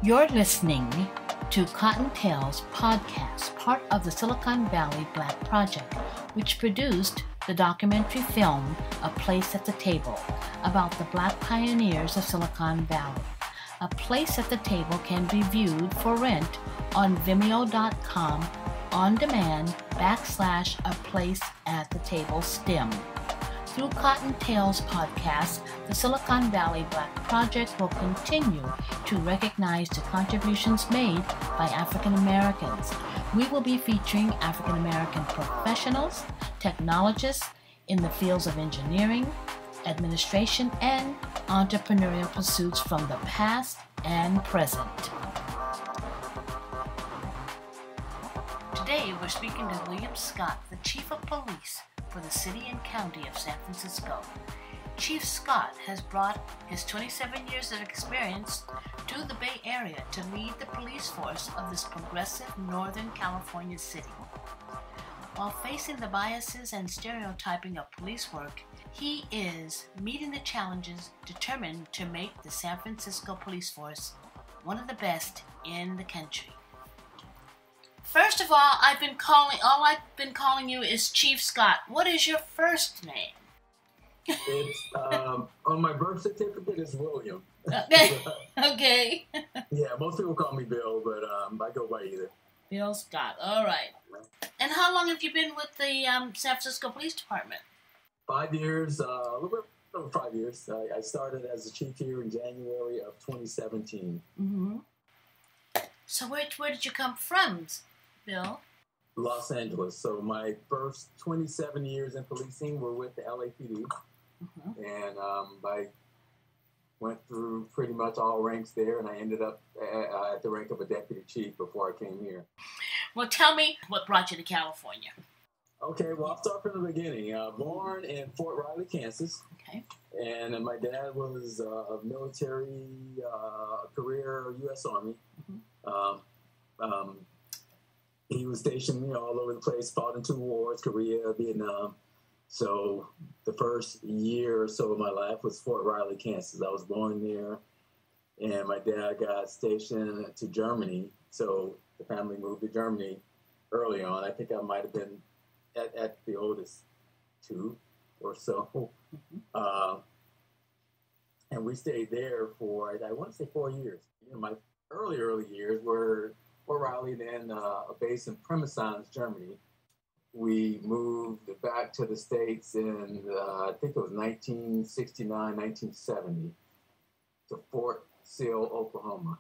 You're listening to Cottontail's podcast, part of the Silicon Valley Black Project, which produced the documentary film A Place at the Table about the Black pioneers of Silicon Valley. A Place at the Table can be viewed for rent on Vimeo.com on demand /A Place at the Table STEM. Through Cottontail's podcast, the Silicon Valley Black Project will continue to recognize the contributions made by African Americans. We will be featuring African American professionals, technologists in the fields of engineering, administration, and entrepreneurial pursuits from the past and present. Today, we're speaking to William Scott, the Chief of Police for the City and County of San Francisco. Chief Scott has brought his 27 years of experience to the Bay Area to lead the police force of this progressive Northern California city. While facing the biases and stereotyping of police work, he is meeting the challenges, determined to make the San Francisco police force one of the best in the country. First of all, I've been calling you is Chief Scott. What is your first name? It's on my birth certificate is William. Okay. Yeah, most people call me Bill, but I go by either. Bill Scott. All right. And how long have you been with the San Francisco Police Department? 5 years, a little bit over 5 years. I started as the chief here in January of 2017. Mm-hmm. So where did you come from, Bill? Los Angeles. So my first 27 years in policing were with the LAPD. Mm-hmm. And I went through pretty much all ranks there, and I ended up at the rank of a deputy chief before I came here. Well, tell me what brought you to California. Okay, well, I'll start from the beginning. Born in Fort Riley, Kansas. Okay. And my dad was a military career U.S. Army. Mm-hmm. He was stationed, all over the place, fought in 2 wars, Korea, Vietnam. So the first year or so of my life was Fort Riley, Kansas. I was born there, and my dad got stationed to Germany. So the family moved to Germany early on. I think I might have been at the oldest 2 or so. Mm-hmm. And we stayed there for, I want to say 4 years. My early years were Fort Riley, then a base in Pirmasens, Germany. We moved back to the States in, I think it was 1969, 1970, to Fort Sill, Oklahoma.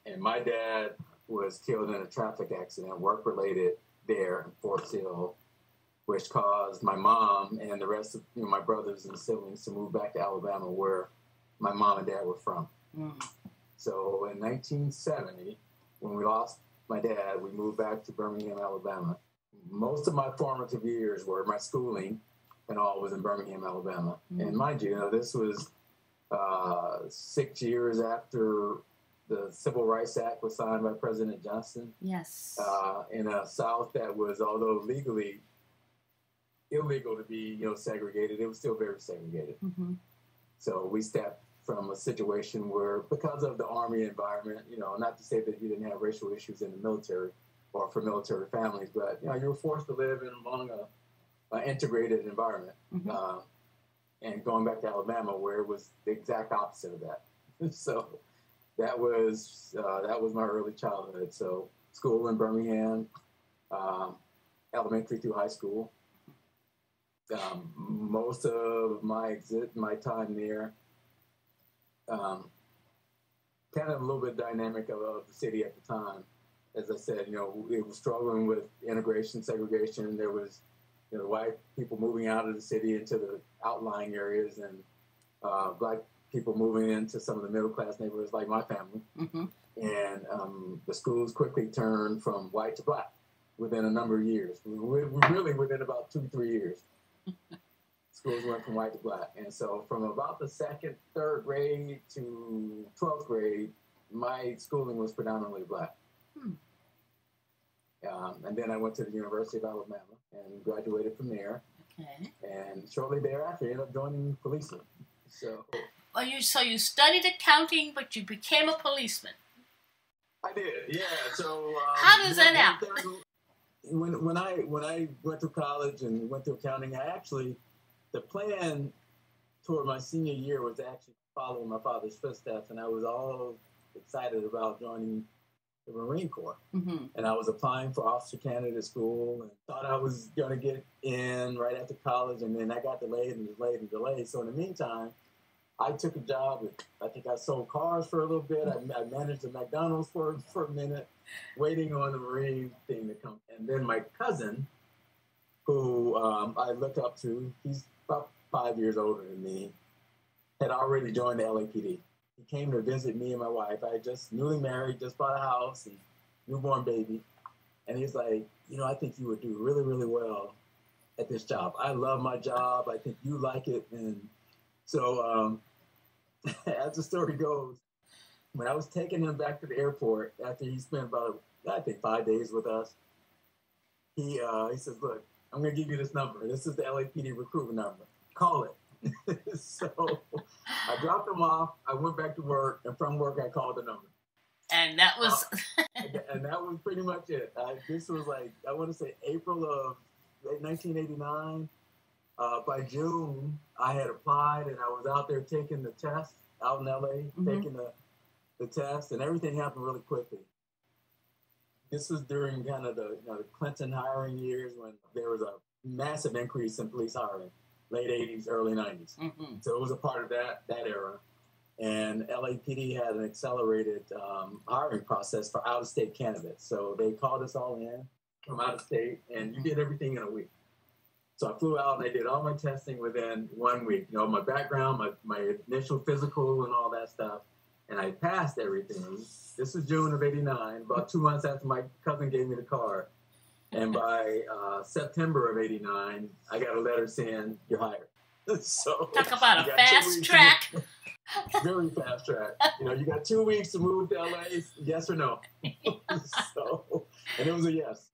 And my dad was killed in a traffic accident, work-related, there in Fort Sill, which caused my mom and the rest of my brothers and siblings to move back to Alabama, where my mom and dad were from. Mm. So in 1970, when we lost my dad, we moved back to Birmingham, Alabama. Most of my formative years were my schooling and all was in Birmingham, Alabama. Mm-hmm. And mind you, this was 6 years after the Civil Rights Act was signed by President Johnson. Yes. In a South that was, although legally illegal to be, segregated, it was still very segregated. Mm-hmm. So we stepped from a situation where, because of the Army environment, not to say that you didn't have racial issues in the military or for military families, but, you were forced to live in among an integrated environment. Mm-hmm. And going back to Alabama, where it was the exact opposite of that. So that was my early childhood. So school in Birmingham, elementary through high school. Most of my time there, kind of a little bit dynamic of the city at the time. As I said, it was struggling with integration, segregation. There was, white people moving out of the city into the outlying areas, and black people moving into some of the middle-class neighborhoods like my family. Mm-hmm. And the schools quickly turned from white to black within a number of years. Really within about 2-3 years. Schools went from white to black. And so from about the 2nd, 3rd grade to 12th grade, my schooling was predominantly black. And then I went to the University of Alabama and graduated from there. Okay. And shortly thereafter, I ended up joining policing. So Well, you studied accounting, but you became a policeman. I did, yeah. So how does that happen? When I went to college and went to accounting, the plan toward my senior year was actually following my father's footsteps, and I was all excited about joining the Marine Corps. Mm-hmm. And I was applying for officer candidate school and thought I was going to get in right after college, and then I got delayed and delayed and delayed. So in the meantime, I took a job. I think I sold cars for a little bit. I managed a McDonald's for a minute, waiting on the Marine thing to come. And then my cousin, who I look up to, he's about 5 years older than me, had already joined the LAPD. He came to visit me and my wife. I had just newly married, just bought a house and newborn baby. And he's like, I think you would do really, really well at this job. I love my job. I think you like it. And so as the story goes, when I was taking him back to the airport after he spent about, I think, 5 days with us, he says, look, I'm going to give you this number. This is the LAPD recruitment number. Call it. So I dropped him off. I went back to work, and from work, I called the number. And that was... and that was pretty much it. This was I want to say April of 1989. By June, I had applied, and I was out there taking the test out in LA, taking the test, and everything happened really quickly. This was during kind of the Clinton hiring years when there was a massive increase in police hiring, late 80s, early 90s. Mm-hmm. So it was a part of that era. And LAPD had an accelerated hiring process for out-of-state candidates. So they called us all in from out of state, and you did everything in a week. So I flew out and I did all my testing within 1 week. My background, my initial physical and all that stuff. And I passed everything. This was June of 89, about 2 months after my cousin gave me the card. And by September of 89, I got a letter saying, you're hired. So talk about a fast track. Very fast track. You got 2 weeks to move to LA, yes or no. And it was a yes.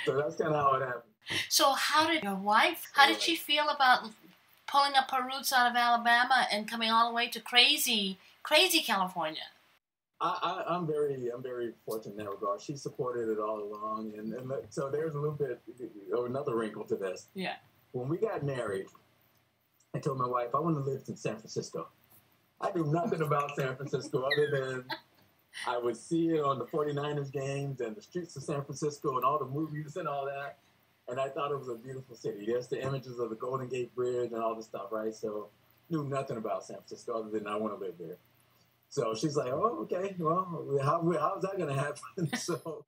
So that's kind of how it happened. So how did she feel about pulling up her roots out of Alabama and coming all the way to crazy California? I'm very fortunate in that regard. She supported it all along, and so there's a little bit of another wrinkle to this. Yeah. When we got married, I told my wife I want to live in San Francisco. I knew nothing about San Francisco other than I would see it on the 49ers games and the streets of San Francisco and all the movies and all that. And I thought it was a beautiful city. There's the images of the Golden Gate Bridge and all this stuff, right? So knew nothing about San Francisco other than I want to live there. So she's like, oh, okay, well, how's that going to happen? So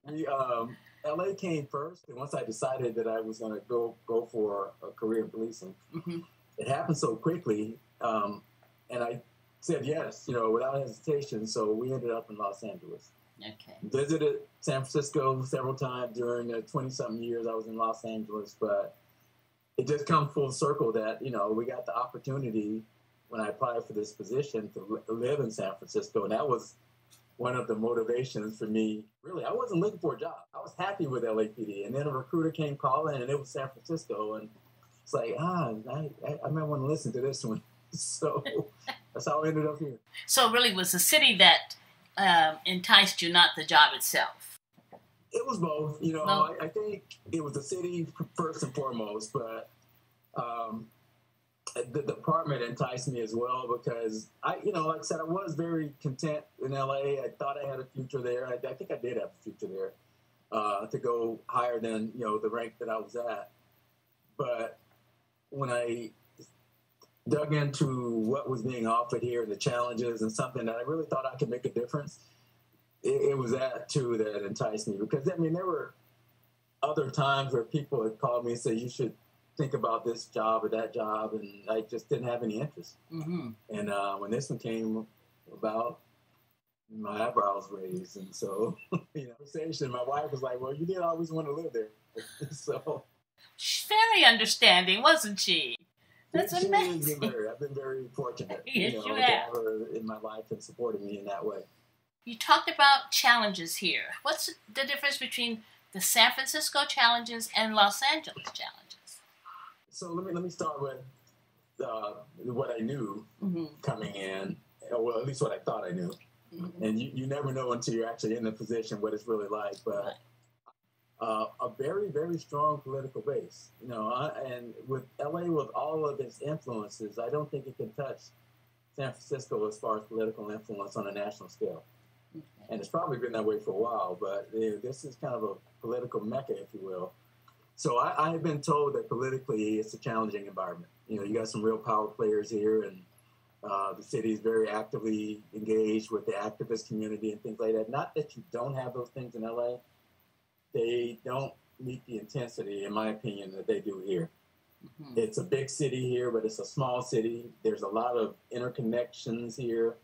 LA came first. And once I decided that I was going to go for a career in policing, it happened so quickly. And I said yes, without hesitation. So we ended up in Los Angeles. Okay. Visited San Francisco several times during the 20-something years I was in Los Angeles, but it just come full circle that, we got the opportunity when I applied for this position to live in San Francisco, and that was one of the motivations for me. Really, I wasn't looking for a job. I was happy with LAPD, and then a recruiter came calling, and it was San Francisco, and it's like, I might want to listen to this one. So that's how I ended up here. So it really was the city that enticed you, not the job itself? It was both. Both. I think it was the city first and foremost, but the department enticed me as well because like I said, I was very content in LA. I thought I had a future there. I think I did have a future there to go higher than, the rank that I was at. But when I dug into what was being offered here, the challenges, and something that I really thought I could make a difference, it was that, too, that enticed me. Because, there were other times where people had called me and said, you should think about this job or that job, and I just didn't have any interest. Mm-hmm. And when this one came about, my eyebrows raised. And so, conversation, my wife was like, well, you did always want to live there. So she's very understanding, wasn't she? That's amazing. I've been very fortunate yes, to have her in my life and supporting me in that way. You talked about challenges here. What's the difference between the San Francisco challenges and Los Angeles challenges? So let me start with what I knew coming in, well, at least what I thought I knew. And you never know until you're actually in the position what it's really like. But a very, very strong political base, and with LA, with all of its influences, I don't think it can touch San Francisco as far as political influence on a national scale. Okay. And it's probably been that way for a while, but this is kind of a political mecca, if you will. So I have been told that politically it's a challenging environment. You got some real power players here, and the city is very actively engaged with the activist community and things like that. Not that you don't have those things in LA. They don't meet the intensity, in my opinion, that they do here. Mm-hmm. It's a big city here, but it's a small city. There's a lot of interconnections here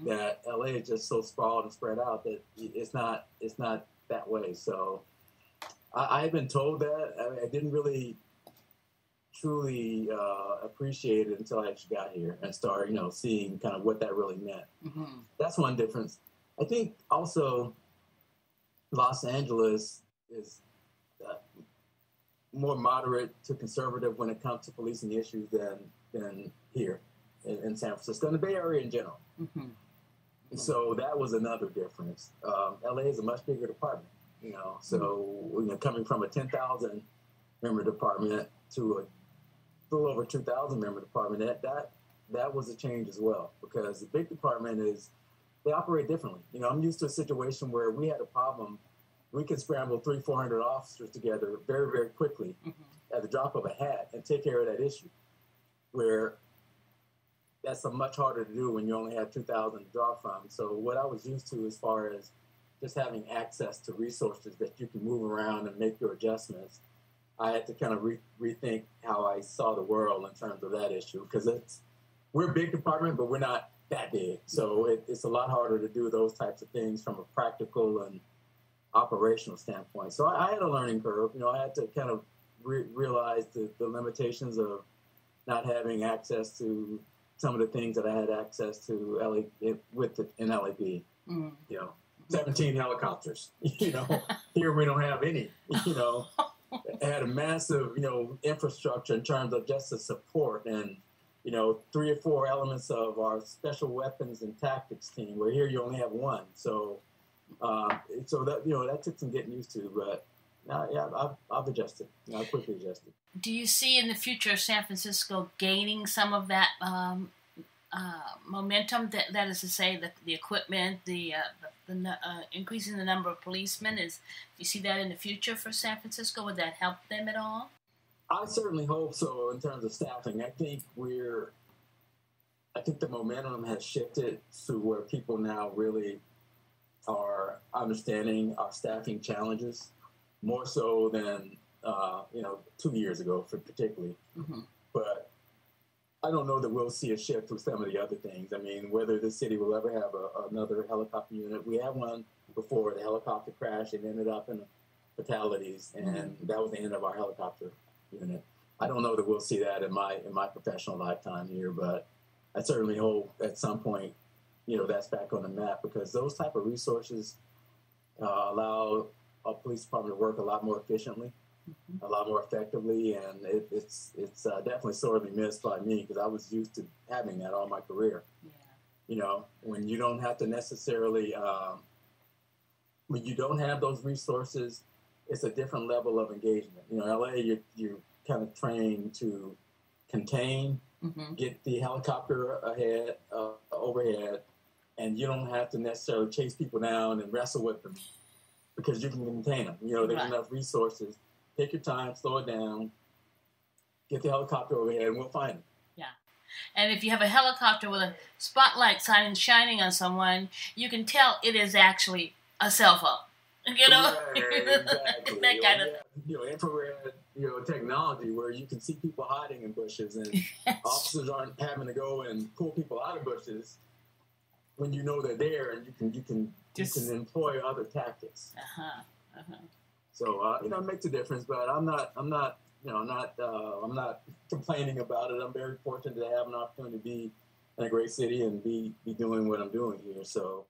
that LA is just so sprawled and spread out that it's not that way. So I've been told that. I didn't really truly appreciate it until I actually got here and started, seeing kind of what that really meant. Mm-hmm. That's one difference. I think also Los Angeles is more moderate to conservative when it comes to policing issues than here in San Francisco and the Bay Area in general. Mm-hmm. So that was another difference. LA is a much bigger department, so coming from a 10,000 member department to a little over 2,000 member department, that was a change as well, because the big department they operate differently. I'm used to a situation where we had a problem, we could scramble 300-400 officers together very, very quickly at the drop of a hat and take care of that issue, where that's much harder to do when you only have 2,000 to draw from. So what I was used to as far as just having access to resources that you can move around and make your adjustments, I had to kind of rethink how I saw the world in terms of that issue, because we're a big department, but we're not that big. So it's a lot harder to do those types of things from a practical and operational standpoint. So I had a learning curve. I had to kind of realize the limitations of not having access to some of the things that I had access to in LAP. 17 helicopters. Here we don't have any. It had a massive, infrastructure in terms of just the support and, 3 or 4 elements of our special weapons and tactics team, where here you only have one. So that took some getting used to, but I've adjusted. I quickly adjusted. Do you see in the future San Francisco gaining some of that momentum? That is to say, that the equipment, the increasing the number of policemen, do you see that in the future for San Francisco? Would that help them at all? I certainly hope so. In terms of staffing, I think the momentum has shifted to where people now really are understanding our staffing challenges more so than 2 years ago, particularly. Mm-hmm. But I don't know that we'll see a shift with some of the other things. I mean, whether the city will ever have another helicopter unit. We had one before the helicopter crashed and ended up in fatalities, and that was the end of our helicopter unit. I don't know that we'll see that in my professional lifetime here, but I certainly hope at some point, that's back on the map, because those type of resources allow a police department to work a lot more efficiently, a lot more effectively, and it's definitely sorely missed by me, because I was used to having that all my career. Yeah. When you don't have to necessarily, when you don't have those resources, it's a different level of engagement. LA, you're kind of trained to contain, get the helicopter overhead, and you don't have to necessarily chase people down and wrestle with them, because you can contain them. There's enough resources. Take your time, slow it down, get the helicopter overhead, and we'll find them. Yeah. And if you have a helicopter with a spotlight shining on someone, you can tell it is actually a cell phone. Exactly. That kind of infrared, technology where you can see people hiding in bushes, and officers aren't having to go and pull people out of bushes when they're there, and you can employ other tactics. So it makes a difference, but I'm not complaining about it. I'm very fortunate to have an opportunity to be in a great city and be doing what I'm doing here. So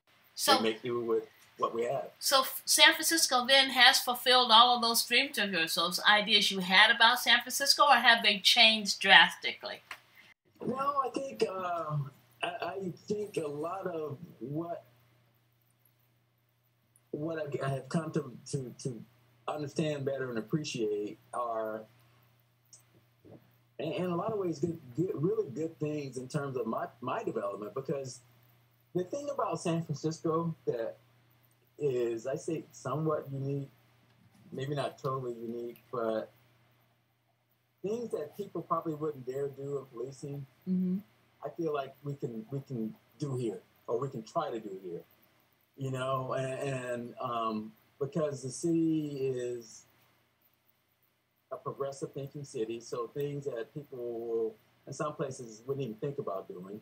we make do with what we have. So San Francisco then has fulfilled all of those dreams of yours, those ideas you had about San Francisco, or have they changed drastically? No, I think a lot of what what I have come to understand better and appreciate are, in a lot of ways, really good things in terms of my development. Because the thing about San Francisco that is, I say, somewhat unique, maybe not totally unique, but things that people probably wouldn't dare do in policing, Mm-hmm. I feel like we can do here, or we can try to do here, you know, and because the city is a progressive thinking city, so things that people will, in some places, wouldn't even think about doing,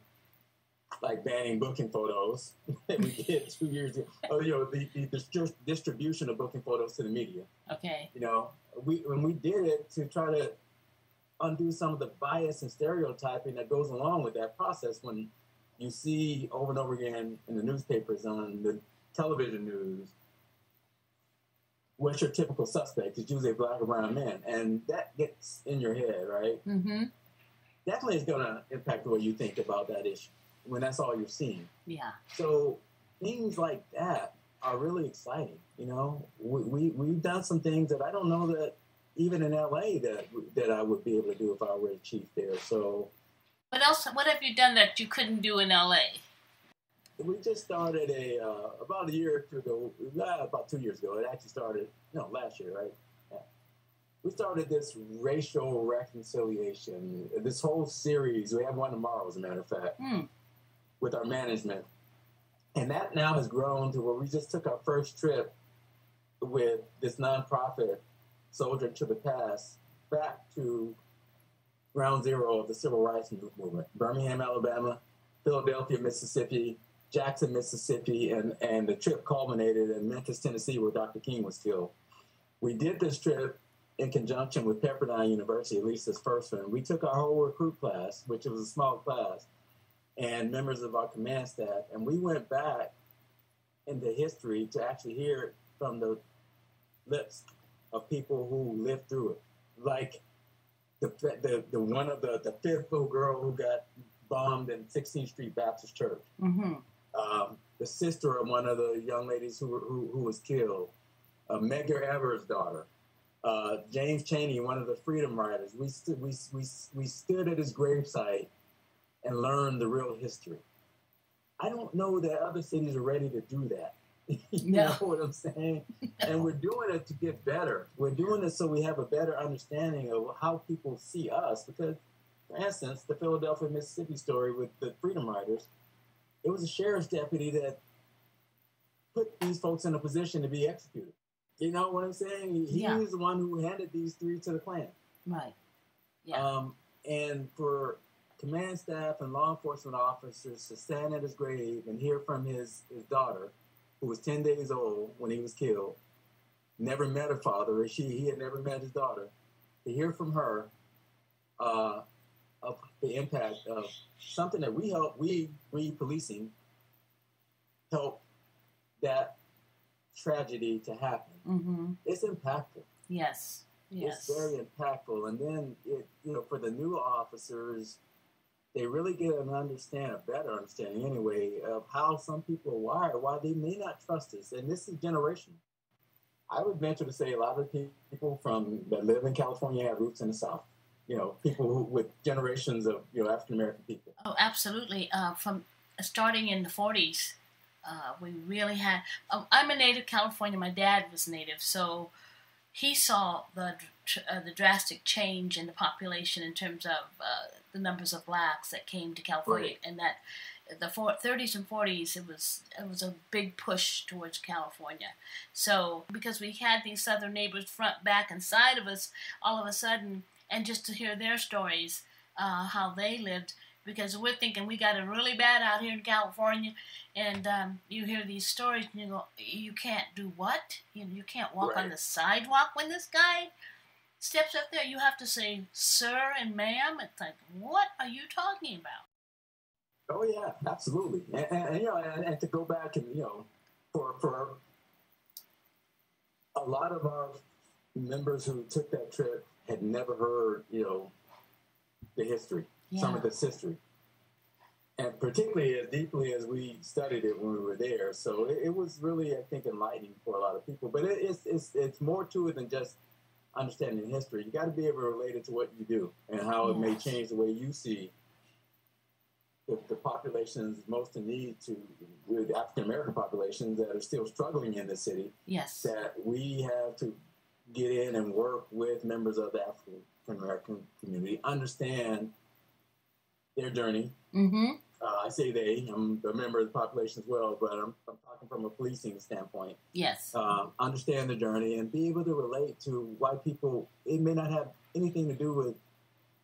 like banning booking photos that we did 2 years ago. Oh, you know, the distribution of booking photos to the media. Okay. You know, when we did it to try to undo some of the bias and stereotyping that goes along with that process. When you see over and over again in the newspapers, on the television news, what's your typical suspect? It's usually a black or brown man, and that gets in your head, right? Mm-hmm. Definitely is going to impact the way you think about that issue when that's all you're seeing. Yeah. So things like that are really exciting. You know, we've done some things that I don't know that even in LA that I would be able to do if I were a chief there. So what else? What have you done that you couldn't do in LA? We just started about a year or two ago, about 2 years ago. It actually started, last year, right? Yeah. We started this racial reconciliation, this whole series. We have one tomorrow, as a matter of fact, with our management. And that now has grown to where we just took our first trip with this nonprofit, Soldier to the Past, back to ground zero of the civil rights movement. Birmingham, Alabama, Philadelphia, Mississippi, Jackson, Mississippi, and the trip culminated in Memphis, Tennessee, where Dr. King was killed. We did this trip in conjunction with Pepperdine University, at least this first one. We took our whole recruit class, which was a small class, and members of our command staff, and we went back into history to actually hear it from the lips of people who lived through it. Like the one of the fifth little girl who got bombed in 16th Street Baptist Church. Mm-hmm. The sister of one of the young ladies who was killed. Medgar Evers' daughter. James Chaney, one of the Freedom Riders. We stood at his gravesite and learned the real history. I don't know that other cities are ready to do that. You know what I'm saying? And we're doing it to get better. We're doing it so we have a better understanding of how people see us. Because, for instance, the Philadelphia, Mississippi story with the Freedom Riders, it was a sheriff's deputy that put these folks in a position to be executed. You know what I'm saying? He was the one who handed these three to the Klan. Right. Yeah. And for command staff and law enforcement officers to stand at his grave and hear from his daughter, who was 10 days old when he was killed, never met her father, or he had never met his daughter, to hear from her of the impact of something that we policing help that tragedy to happen. Mm-hmm. It's impactful. Yes. It's very impactful. And then, for the new officers, they really get a better understanding anyway of how some people are wired, why they may not trust us. And this is generational. I would venture to say a lot of people that live in California have roots in the South. People with generations of, African-American people. Oh, absolutely. From starting in the 40s, we really had... I'm a native Californian. My dad was native, so he saw the drastic change in the population in terms of the numbers of blacks that came to California, right. And that the 30s and 40s, it was a big push towards California. So because we had these southern neighbors front, back, and side of us, all of a sudden, and just to hear their stories, how they lived, because we're thinking we got it really bad out here in California, and you hear these stories and you go, you can't do what? You can't walk on the sidewalk when this guy steps up there. You have to say sir and ma'am. It's like, what are you talking about? Oh yeah, absolutely. And to go back and for a lot of our members who took that trip had never heard the history. Some of this history. And particularly as deeply as we studied it when we were there. So it was really, I think, enlightening for a lot of people. But it's more to it than just understanding history. You got to be able to relate it to what you do and how it may change the way you see the populations most in need, to the African American populations that are still struggling in the city. Yes. That we have to get in and work with members of the African American community, understand their journey. Mm-hmm. I say they. I'm a member of the population as well, but I'm talking from a policing standpoint. Yes. Understand the journey and be able to relate to why people. It may not have anything to do with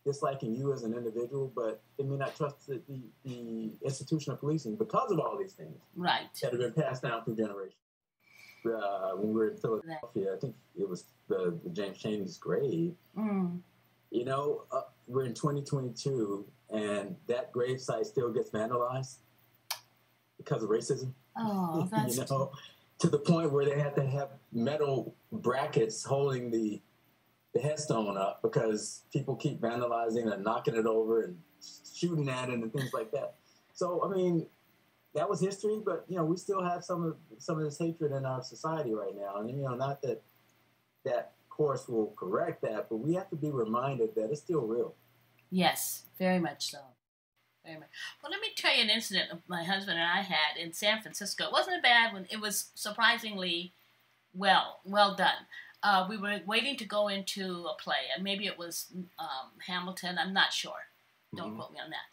disliking you as an individual, but they may not trust the institution of policing because of all these things. Right. That have been passed down through generations. When we were in Philadelphia, I think it was the James Chaney's grave. Mm. You know, we're in 2022, and that gravesite still gets vandalized because of racism. Oh, that's... You know, to the point where they had to have metal brackets holding the headstone up because people keep vandalizing and knocking it over and shooting at it and things like that. So, I mean, that was history, but, you know, we still have some of this hatred in our society right now. And, you know, not that that course will correct that, but we have to be reminded that it's still real. Yes, very much so. Very much. Well, let me tell you an incident my husband and I had in San Francisco. It wasn't a bad one. It was surprisingly well done. We were waiting to go into a play, and maybe it was Hamilton. I'm not sure. Don't quote me on that.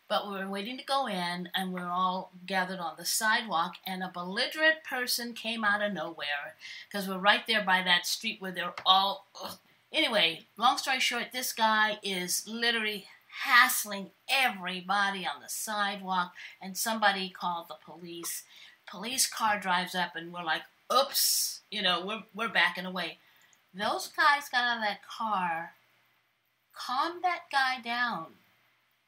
But we were waiting to go in, and we were all gathered on the sidewalk, and a belligerent person came out of nowhere, because we're right there by that street where they're all... Ugh. Anyway, long story short, this guy is literally hassling everybody on the sidewalk, and somebody called the police. Police car drives up, and we're like, oops, you know, we're backing away. Those guys got out of that car, calmed that guy down,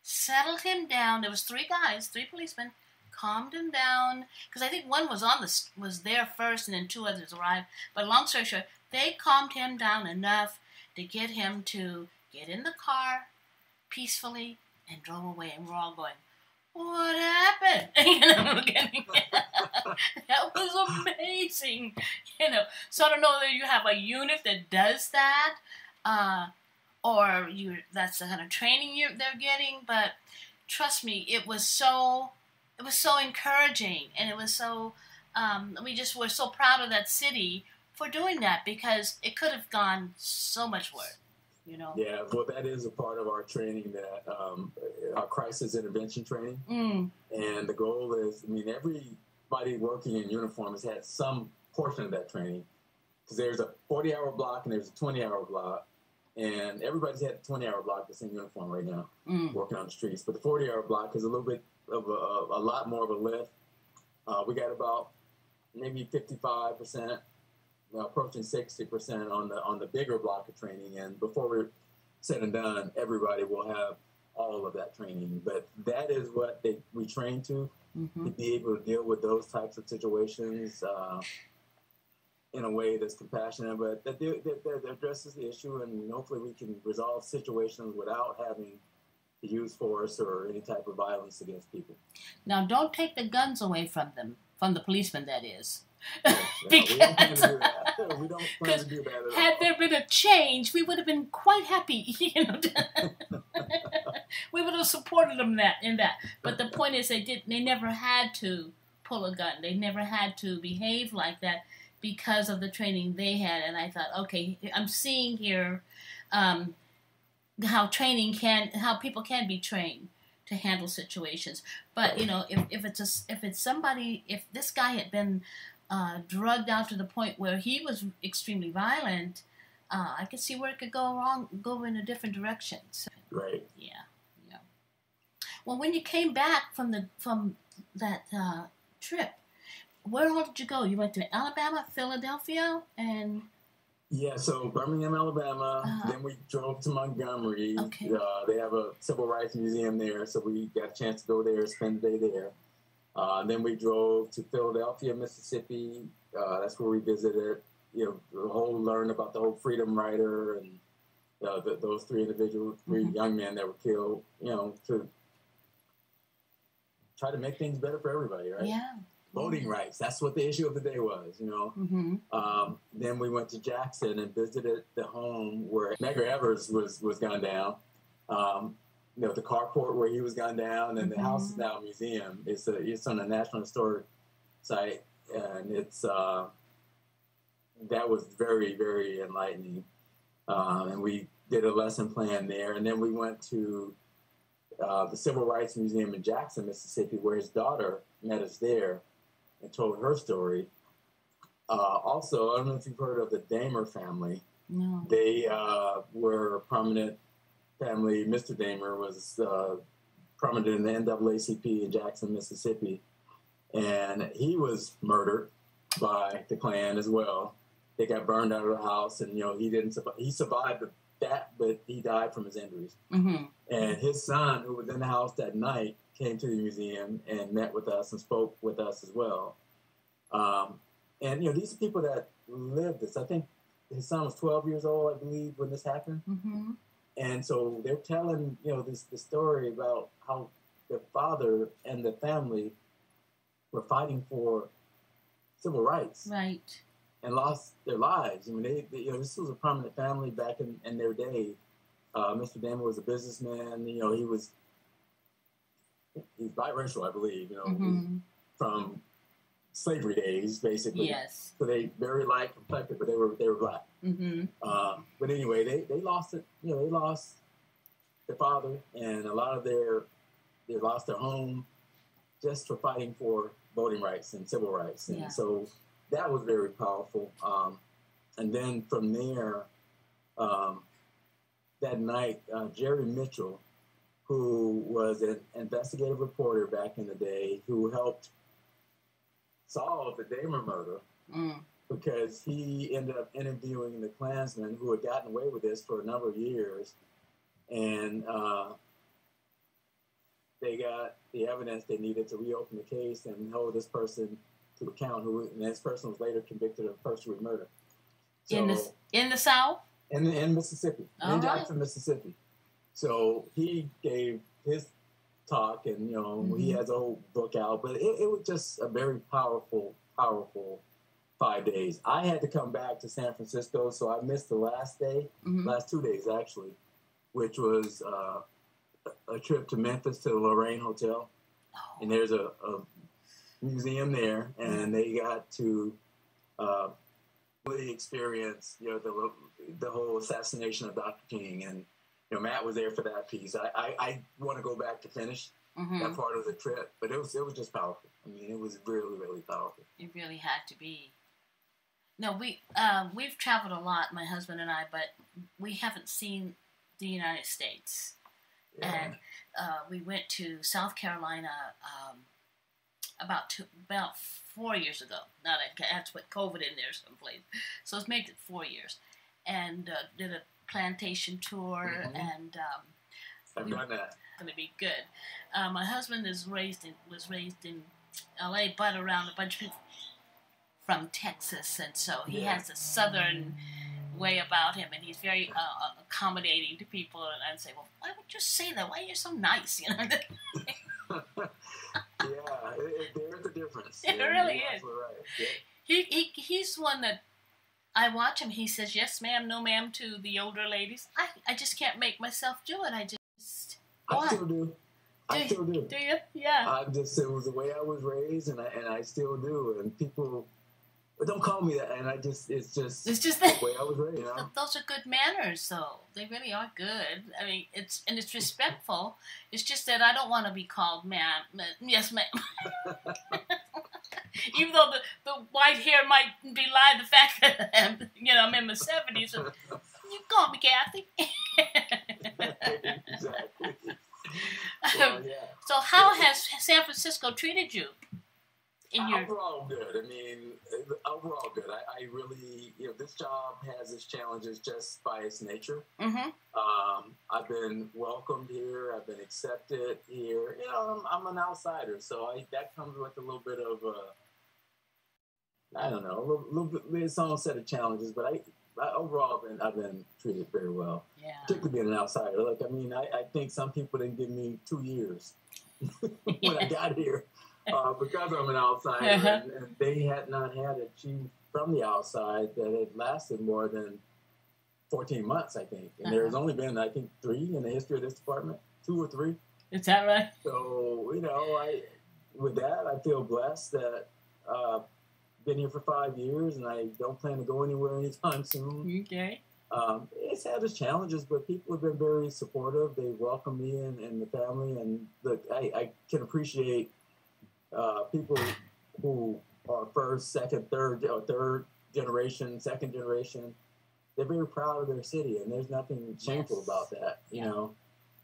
settled him down. There was 3 guys, 3 policemen, calmed him down, because I think one was there first, and then 2 others arrived. But long story short, they calmed him down enough to get him to get in the car peacefully and drove away. And we're all going, what happened? You know, that was amazing. You know, so I don't know whether you have a unit that does that, or that's the kind of training they're getting. But trust me, it was so encouraging, and it was so we just were so proud of that city for doing that, because it could have gone so much worse. You know? Yeah, well, that is a part of our training, that our crisis intervention training. And the goal is, I mean, everybody working in uniform has had some portion of that training, because there's a 40-hour block and there's a 20-hour block, and everybody's had a 20-hour block that's in uniform right now, working on the streets. But the 40-hour block is a little bit of a lot more of a lift. We got about maybe 55%. Approaching 60% on the bigger block of training, and before we're said and done, everybody will have all of that training. But that is what we train to be able to deal with those types of situations in a way that's compassionate, but that addresses the issue, and hopefully we can resolve situations without having to use force or any type of violence against people. Now, don't take the guns away from them, from the policemen, that is. Because we don't plan to do that at all. Had there been a change, we would have been quite happy, you know. We would have supported them in that. But the point is, they never had to pull a gun. They never had to behave like that because of the training they had. And I thought, okay, I'm seeing here how people can be trained to handle situations. But you know, if this guy had been drugged out to the point where he was extremely violent, I could see where it could go in a different direction. So, right. Yeah. Well, when you came back from that trip, where all did you go? You went to Alabama, Philadelphia, and... Yeah, so Birmingham, Alabama, then we drove to Montgomery. Okay. They have a civil rights museum there, so we got a chance to go there, spend the day there. Then we drove to Philadelphia, Mississippi. That's where we visited, learned about the whole Freedom Rider and those 3 young men that were killed, try to make things better for everybody, right? Yeah. Voting rights. That's what the issue of the day was, you know. Mm-hmm. Then we went to Jackson and visited the home where Medgar Evers was gunned down. You know, the carport where he was gunned down, and the house is now a museum. It's on a National Historic Site, and it's that was very, very enlightening. And we did a lesson plan there, and then we went to the Civil Rights Museum in Jackson, Mississippi, where his daughter met us there and told her story. Also, I don't know if you've heard of the Dahmer family. No. They were a prominent family. Mr. Dahmer was prominent in the NAACP in Jackson, Mississippi, and he was murdered by the Klan as well. They got burned out of the house, and you know he survived that, but he died from his injuries. Mm-hmm. And his son, who was in the house that night, came to the museum and met with us and spoke with us as well. And you know, these are people that lived this. I think his son was 12 years old, I believe, when this happened. Mm-hmm. And so they're telling, you know, the story about how their father and the family were fighting for civil rights. Right. And lost their lives. I mean, they you know, this was a prominent family back in their day. Mr. Dahmer was a businessman. You know, he's biracial, I believe. You know, from slavery days, basically. Yes. So they very light complected, but they were black. Mm-hmm. But anyway, they lost it. You know, they lost their father, and a lot of they lost their home just for fighting for voting rights and civil rights. And so that was very powerful. And then from there, that night, Jerry Mitchell, who was an investigative reporter back in the day, who helped solve the Dahmer murder, because he ended up interviewing the Klansmen who had gotten away with this for a number of years, and they got the evidence they needed to reopen the case and hold this person to account. And this person was later convicted of first-degree murder. So, in the South? In Mississippi, in Jackson, Mississippi. So he gave his talk, and you know, he has a whole book out. But it was just a very powerful 5 days. I had to come back to San Francisco, so I missed the last day, last 2 days actually, which was a trip to Memphis to the Lorraine Hotel, and there's a museum there, and they got to really experience, you know, the whole assassination of Dr. King, and you know, Matt was there for that piece. I want to go back to finish that part of the trip, but it was just powerful. I mean, it was really, really powerful. It really had to be. No, we've traveled a lot, my husband and I, but we haven't seen the United States. Yeah. And we went to South Carolina about 4 years ago. Now that I have to put COVID in there someplace, so it's made it 4 years, and did a plantation tour, and I've done that. Going to be good. My husband was raised in L.A., but around a bunch of people from Texas, and so he has a southern way about him, and he's very accommodating to people. And I'd say, well, why would you say that? Why are you so nice? You know. There is a difference. It really is. Right. Yeah. He's one that I watch him. He says, "Yes, ma'am, no, ma'am," to the older ladies. I just can't make myself do it. I still do. I still do. Do you? Yeah. It was the way I was raised, and I still do. And people, but don't call me that. And it's just the way I was raised. You know? Those are good manners, though. They really are good. I mean, it's respectful. It's just that I don't want to be called ma'am. Yes, ma'am. Even though the white hair might belie the fact that I'm in my 70s. So you call me Kathy. Exactly. Well, yeah. So how has San Francisco treated you? Overall good. I mean, overall good. I really, this job has its challenges just by its nature. I've been welcomed here. I've been accepted here. I'm an outsider, so that comes with a little bit of I don't know, a little bit its own set of challenges. But overall, I've been treated very well. Yeah. Particularly being an outsider. I think some people didn't give me 2 years when I got here because I'm an outsider, and they had not had a chief from the outside that had lasted more than 14 months, I think. And there's only been, I think, 3 in the history of this department, 2 or 3. Is that right? So, with that, I feel blessed that I've been here for 5 years, and I don't plan to go anywhere anytime soon. Okay. It's had its challenges, but people have been very supportive. They welcome me and the family, and look, I can appreciate people who are first, second, third generation, second generation. They're very proud of their city, and there's nothing shameful about that, you know.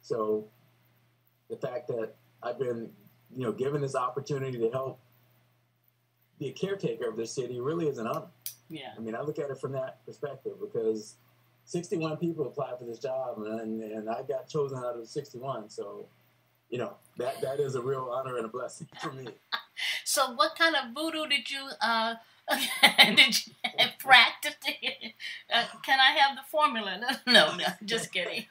So the fact that I've been, given this opportunity to help be a caretaker of this city really is an honor. Yeah. I mean, I look at it from that perspective because 61 people applied for this job, and I got chosen out of the 61. So, that is a real honor and a blessing for me. So what kind of voodoo did you practice? Can I have the formula? No, just kidding.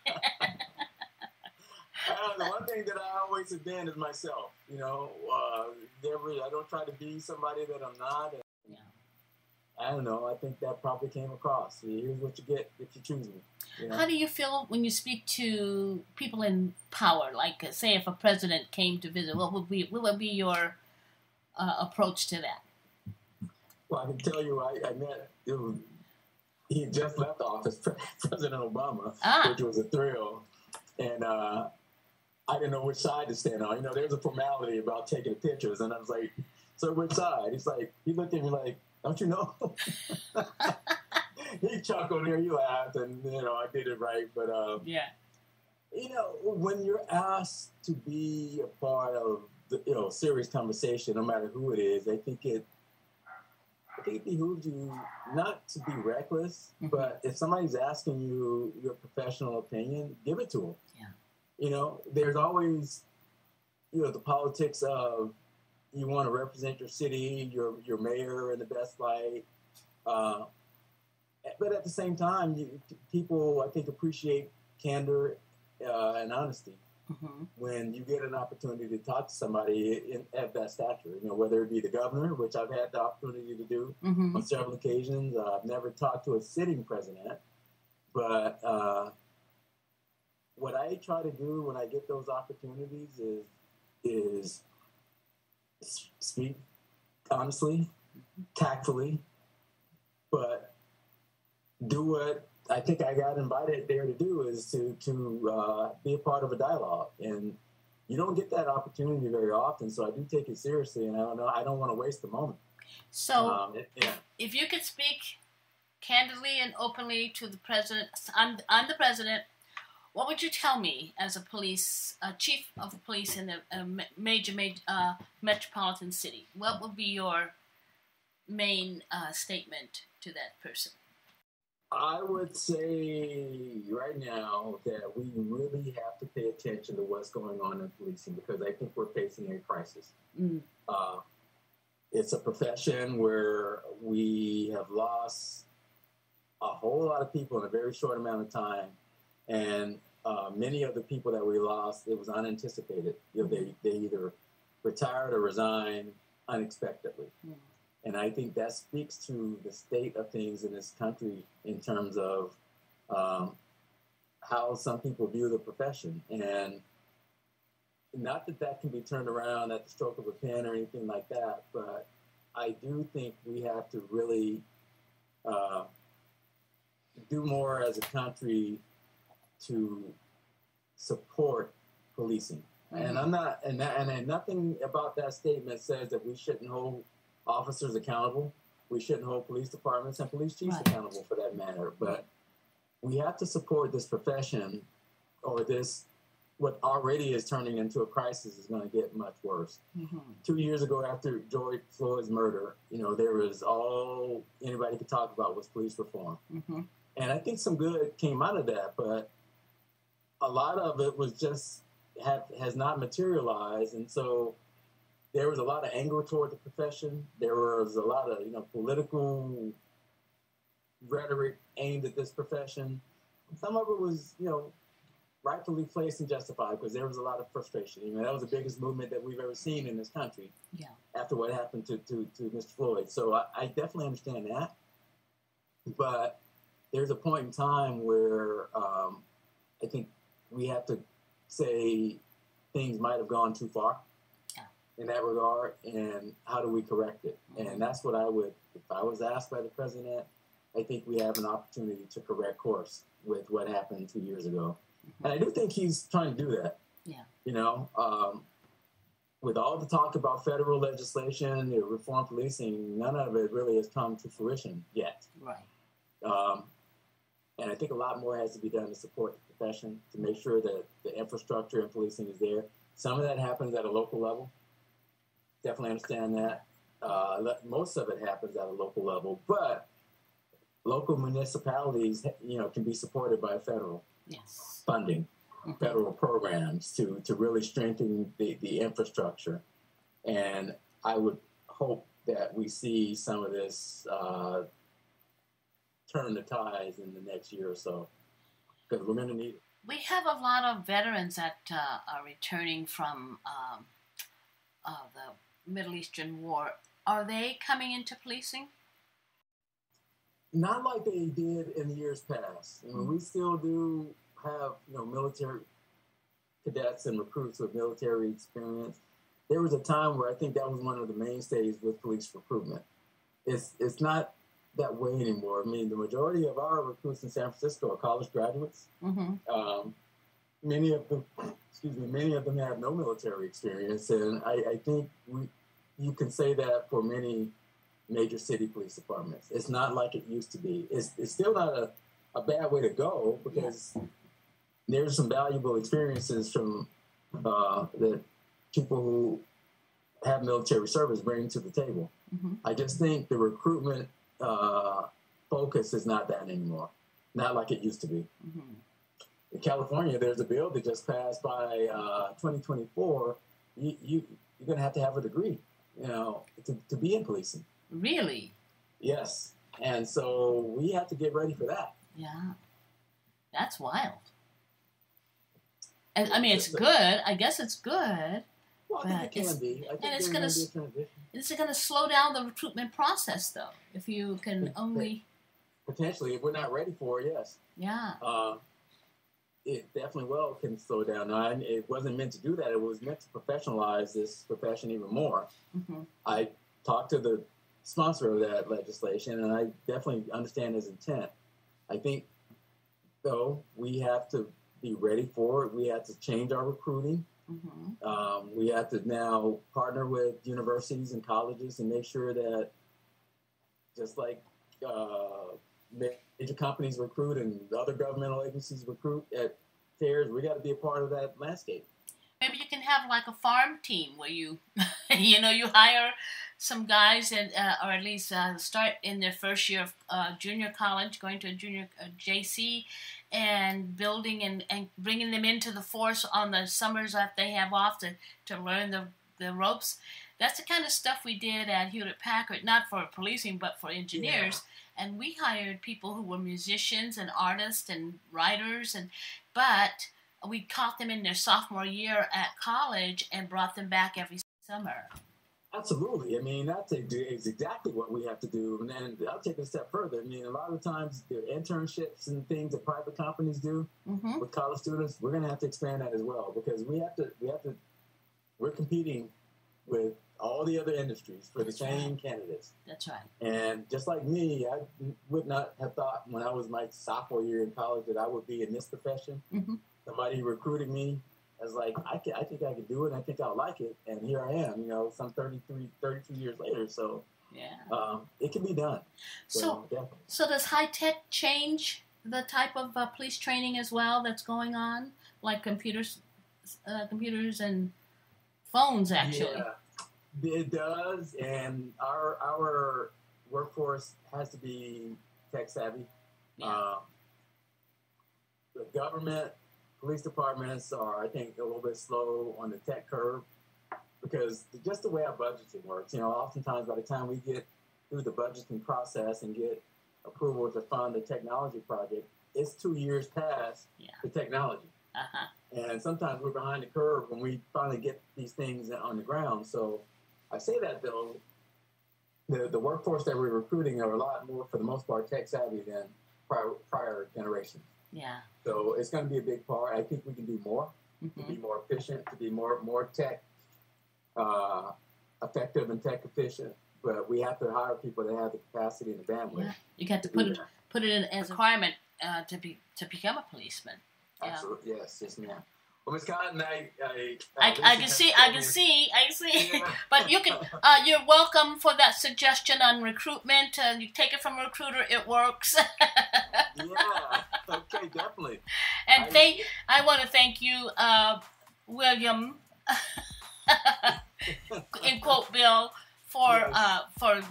The one thing that I always have been is myself. I don't try to be somebody that I'm not. And, I don't know. I think that probably came across. Here's what you get if you choose me. How do you feel when you speak to people in power? Like, say, if a president came to visit, what would be your approach to that? Well, I can tell you, I met. He had just left office, President Obama, which was a thrill, and I didn't know which side to stand on. There's a formality about taking pictures, and I was like, "So which side?" He looked at me like, "Don't you know?" He chuckled there, he laughed, and I did it right. But when you're asked to be a part of the serious conversation, no matter who it is, I think it behooves you not to be reckless, but if somebody's asking you your professional opinion, give it to them. Yeah. There's always the politics of you want to represent your city, your mayor in the best light. But at the same time, people, I think, appreciate candor and honesty when you get an opportunity to talk to somebody at that stature, whether it be the governor, which I've had the opportunity to do on several occasions. I've never talked to a sitting president, but what I try to do when I get those opportunities is speak honestly, tactfully, but do what I think I got invited there to do is to be a part of a dialogue. And you don't get that opportunity very often, so I do take it seriously, and I don't want to waste the moment. So if you could speak candidly and openly to the president, I'm the president, what would you tell me as a chief of the police in a major metropolitan city? What would be your main statement to that person? I would say right now that we really have to pay attention to what's going on in policing because I think we're facing a crisis. It's a profession where we have lost a whole lot of people in a very short amount of time. And many of the people that we lost, it was unanticipated. They either retired or resigned unexpectedly. And I think that speaks to the state of things in this country in terms of how some people view the profession. And not that can be turned around at the stroke of a pen or anything like that, but I do think we have to really do more as a country to support policing. And I'm not, and nothing about that statement says that we shouldn't hold officers accountable. We shouldn't hold police departments and police chiefs accountable for that matter. But we have to support this profession, or this, what already is turning into a crisis is going to get much worse. 2 years ago, after George Floyd's murder, there was all anybody could talk about was police reform. And I think some good came out of that, but a lot of it was just has not materialized. And so there was a lot of anger toward the profession. There was a lot of, political rhetoric aimed at this profession. Some of it was, rightfully placed and justified because there was a lot of frustration. You know, that was the biggest movement that we've ever seen in this country. Yeah. After what happened to Mr. Floyd. So I definitely understand that. But there's a point in time where I think we have to say things might have gone too far in that regard, and how do we correct it? And that's what I would, if I was asked by the president, I think we have an opportunity to correct course with what happened 2 years ago. And I do think he's trying to do that. Yeah. You know, with all the talk about federal legislation, reform policing, none of it really has come to fruition yet. Right. And I think a lot more has to be done to support the profession, to make sure that the infrastructure in policing is there. Some of that happens at a local level. Definitely understand that. Most of it happens at a local level, but local municipalities, you know, can be supported by federal funding, federal programs to really strengthen the infrastructure. And I would hope that we see some of this turn the tides in the next year or so, because we're going to need it. We have a lot of veterans that are returning from the Middle Eastern War. Are they coming into policing? Not like they did in the years past. I mean, we still do have, you know, military cadets and recruits with military experience. There was a time where I think that was one of the mainstays with police recruitment. It's not that way anymore. I mean, the majority of our recruits in San Francisco are college graduates. Many of them have no military experience, and I think you can say that for many major city police departments. It's not like it used to be. It's still not a bad way to go, because there's some valuable experiences from that people who have military service bring to the table. I just think the recruitment focus is not that anymore. Not like it used to be. In California, there's a bill that just passed by 2024. You're going to have a degree, you know, to be in policing. Really? Yes. And so we have to get ready for that. Yeah. That's wild. And I mean, it's good. I guess it's good. Well, I think it can be. I think it's going to slow down the recruitment process, though, if you can only... Potentially, if we're not ready for it, yes. Yeah. It definitely can slow down. Now, it wasn't meant to do that. It was meant to professionalize this profession even more. I talked to the sponsor of that legislation, and I definitely understand his intent. I think, though, we have to be ready for it. We have to change our recruiting. We have to now partner with universities and colleges and make sure that, just like major companies recruit and other governmental agencies recruit at fairs, we got to be a part of that landscape. Maybe you can have like a farm team where you, you hire some guys and, or at least start in their first year of junior college, going to a junior JC, and building and bringing them into the force on the summers that they have off to learn the ropes. That's the kind of stuff we did at Hewlett-Packard, not for policing, but for engineers. Yeah. And we hired people who were musicians and artists and writers, but we caught them in their sophomore year at college and brought them back every summer. Absolutely. I mean, that's exactly what we have to do. And then I'll take it a step further. I mean, a lot of times the internships and things that private companies do with college students, we're going to have to expand that as well, because we're competing with all the other industries for the same candidates. That's right. And just like me, I would not have thought when I was my sophomore year in college that I would be in this profession. Somebody recruited me. I was like, I think I could do it. And I think I'll like it. And here I am, some 32 years later. So it can be done. So does high tech change the type of police training as well that's going on? Like computers and phones, actually. Yeah, it does. And our workforce has to be tech savvy. Yeah. The government, police departments are, I think, a little bit slow on the tech curve, because just the way our budgeting works, oftentimes by the time we get through the budgeting process and get approval to fund a technology project, it's 2 years past the technology. And sometimes we're behind the curve when we finally get these things on the ground. So I say that, though, the workforce that we're recruiting are a lot more, for the most part, tech savvy than prior generations. Yeah. So it's going to be a big part. I think we can do more to be more efficient, to be more tech effective and tech efficient. But we have to hire people that have the capacity and the bandwidth. Yeah. You got to put it in as a requirement to become a policeman. Yeah. Absolutely, yes, ma'am. Well, Ms. Cotton, I can see. Yeah. But you can. You're welcome for that suggestion on recruitment. You take it from a recruiter; it works. Yeah. Okay. Definitely. And I want to thank you, William, in quote Bill, for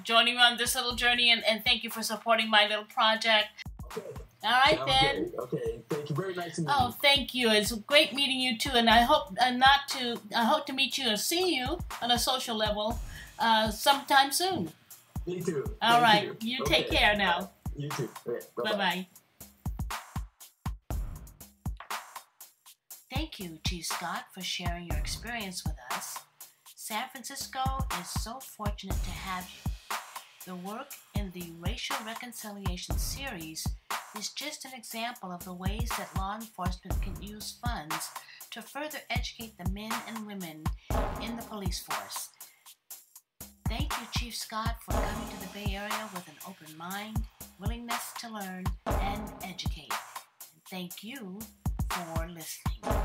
joining me on this little journey, and thank you for supporting my little project. Okay. All right. Sounds then. Good. Okay. Thank you very much. Oh, thank you. It's great meeting you too, and I hope to meet you and see you on a social level sometime soon. Me too. All right. Thank You take care now. You too. Okay. Bye bye. Thank you, Chief Scott, for sharing your experience with us. San Francisco is so fortunate to have you. The work in the Racial Reconciliation series is just an example of the ways that law enforcement can use funds to further educate the men and women in the police force. Thank you, Chief Scott, for coming to the Bay Area with an open mind, willingness to learn and educate. And thank you for listening.